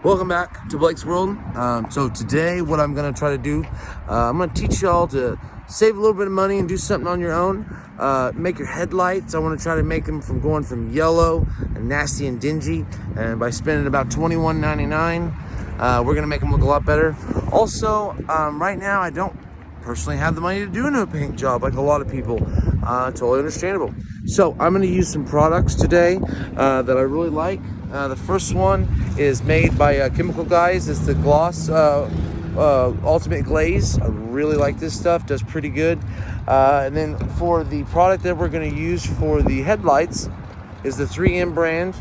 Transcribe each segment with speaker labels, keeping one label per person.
Speaker 1: Welcome back to Blake's World. So today what I'm going to try to do, I'm going to teach y'all to save a little bit of money and do something on your own. Make your headlights. I want to try to make them from going from yellow and nasty and dingy, and by spending about $21.99, we're going to make them look a lot better. Also, right now I don't personally have the money to do a new paint job like a lot of people. Totally understandable. So I'm going to use some products today that I really like. The first one is made by Chemical Guys. It's the Gloss Ultimate Glaze. I really like this stuff. Does pretty good. And then for the product that we're going to use for the headlights is the 3M brand.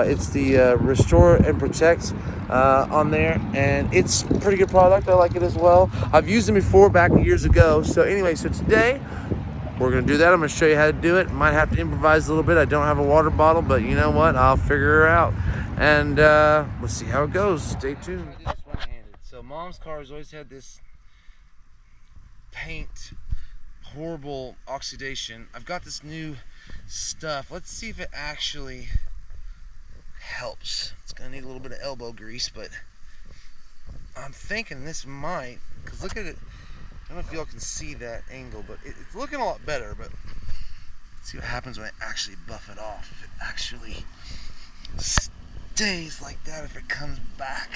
Speaker 1: It's the Restore and Protect on there, and it's a pretty good product. I like it as well. I've used them before back years ago. So anyway, so today we're gonna do that. I'm gonna show you how to do it. Might have to improvise a little bit. I don't have a water bottle, but you know what? I'll figure her out. And let's see how it goes. Stay tuned. I did this one-handed. So Mom's car has always had this paint, horrible oxidation. I've got this new stuff. Let's see if it actually helps. It's gonna need a little bit of elbow grease, but I'm thinking this might, because look at it. I don't know if y'all can see that angle, but it's looking a lot better. But let's see what happens when I actually buff it off. If it actually stays like that, if it comes back.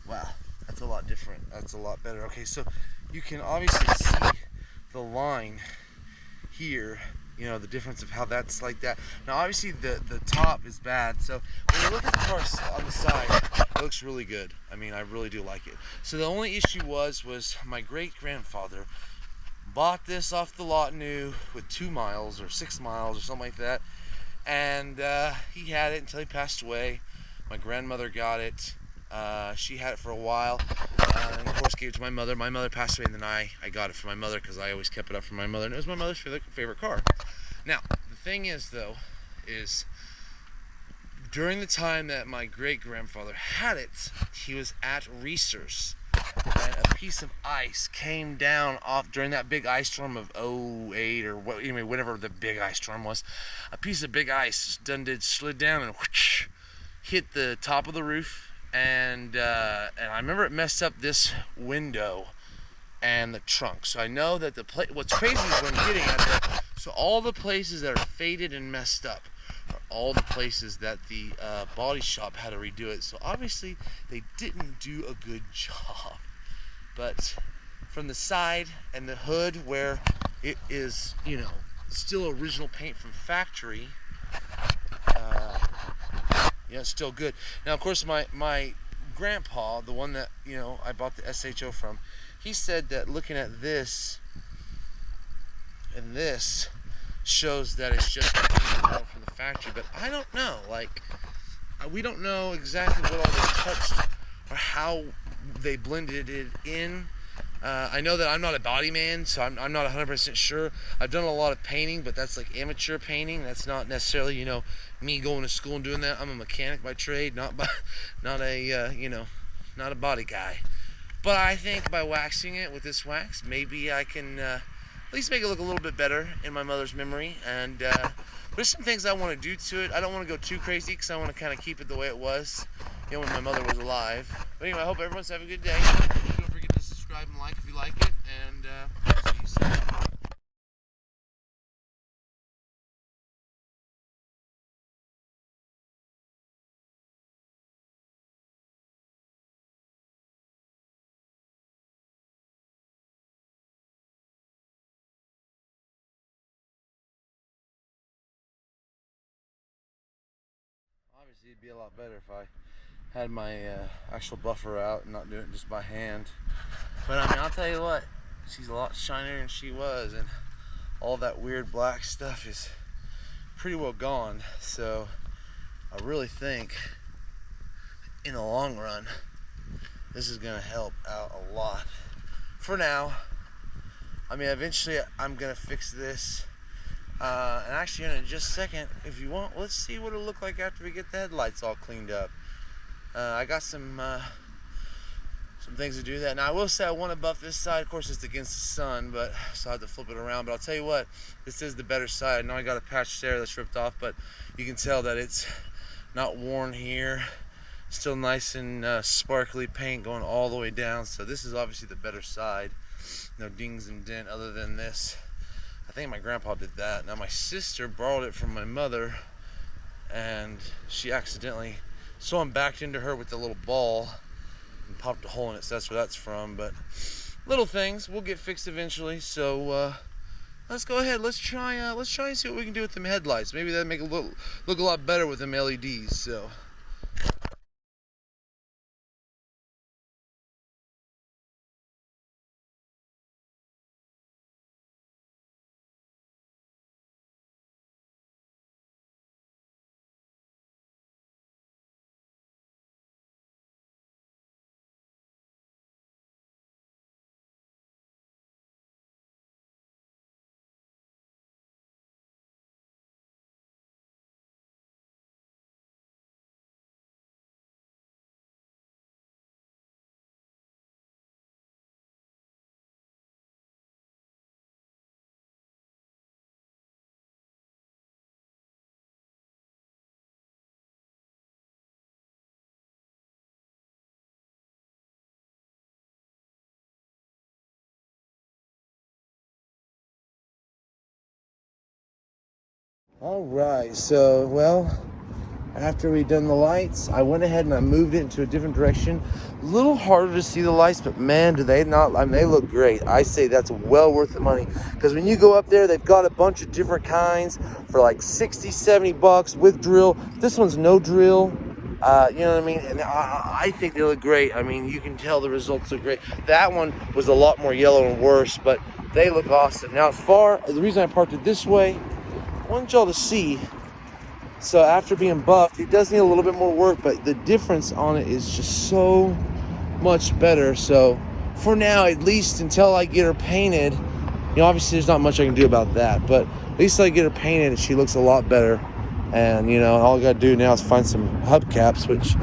Speaker 1: Wow, that's a lot different. That's a lot better. Okay, so you can obviously see the line here, you know, the difference of how that's like that. Now obviously the top is bad, so when you look at the car on the side, it looks really good. I mean, I really do like it. So the only issue was my great-grandfather bought this off the lot new with 2 miles or 6 miles or something like that, and he had it until he passed away. My grandmother got it. She had it for a while, and of course gave it to my mother. My mother passed away, and then I got it for my mother because I always kept it up for my mother, and it was my mother's favorite car. Now, the thing is, though, is during the time that my great-grandfather had it, he was at Reese's, and a piece of ice came down off during that big ice storm of '08 or what, anyway, whatever the big ice storm was. A piece of big ice slid down and whoosh, hit the top of the roof. And I remember it messed up this window and the trunk. So I know that what's crazy is what I'm getting at that. So all the places that are faded and messed up are all the places that the body shop had to redo it. So obviously they didn't do a good job. But from the side and the hood where it is, you know, still original paint from factory, yeah, it's still good. Now, of course, my grandpa, the one that, you know, I bought the SHO from, he said that looking at this and this shows that it's just from the factory. But I don't know. Like, we don't know exactly what all they touched or how they blended it in. I know that I'm not a body man, so I'm not 100% sure. I've done a lot of painting, but that's like amateur painting. That's not necessarily, you know, me going to school and doing that. I'm a mechanic by trade, not a you know, not a body guy. But I think by waxing it with this wax, maybe I can at least make it look a little bit better in my mother's memory. And there's some things I want to do to it. I don't want to go too crazy because I want to kind of keep it the way it was, you know, when my mother was alive. But anyway, I hope everyone's having a good day. Don't forget to subscribe and like if you like it, and see you soon. Obviously, it'd be a lot better if I had my actual buffer out and not doing it just by hand. But I mean, I'll tell you what, she's a lot shinier than she was, and all that weird black stuff is pretty well gone. So I really think in the long run this is gonna help out a lot. For now, I mean, eventually I'm gonna fix this, and actually in just a second, if you want, let's see what it'll look like after we get the headlights all cleaned up. I got some some things to do that. Now I will say I want to buff this side. Of course it's against the sun, but so I have to flip it around. But I'll tell you what, this is the better side. Now I got a patch there that's ripped off, but you can tell that it's not worn here. Still nice and sparkly paint going all the way down. So this is obviously the better side. No dings and dent other than this. I think my grandpa did that. Now my sister borrowed it from my mother, and she accidentally, someone backed into her with the little ball and popped a hole in it. So that's where that's from. But little things will get fixed eventually. So let's go ahead. Let's try and see what we can do with them headlights. Maybe that'll make it look a lot better with them LEDs. So. All right, so well, after we done the lights, I went ahead and I moved it into a different direction. A little harder to see the lights, but man, do they not, I mean, they look great. I say that's well worth the money, because when you go up there, they've got a bunch of different kinds for like 60, 70 bucks with drill. This one's no drill. You know what I mean? And I think they look great. I mean, you can tell the results look great. That one was a lot more yellow and worse, but they look awesome. Now, the reason I parked it this way, I want y'all to see. So after being buffed, it does need a little bit more work, but the difference on it is just so much better. So for now, at least until I get her painted, you know, obviously there's not much I can do about that, but at least I get her painted and she looks a lot better. And you know, all I gotta do now is find some hubcaps, which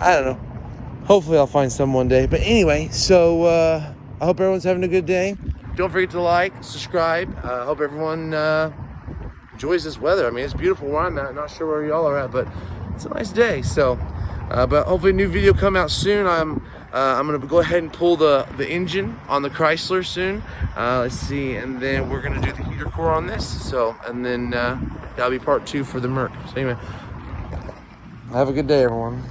Speaker 1: I don't know. Hopefully I'll find some one day. But anyway, so I hope everyone's having a good day. Don't forget to like, subscribe. I hope everyone enjoys this weather. I mean, it's beautiful where I'm at. Not sure where y'all are at, but it's a nice day. So, but hopefully a new video come out soon. I'm gonna go ahead and pull the engine on the Chrysler soon. Let's see, and then we're gonna do the heater core on this. So, and then that'll be part 2 for the Merc. So anyway, have a good day, everyone.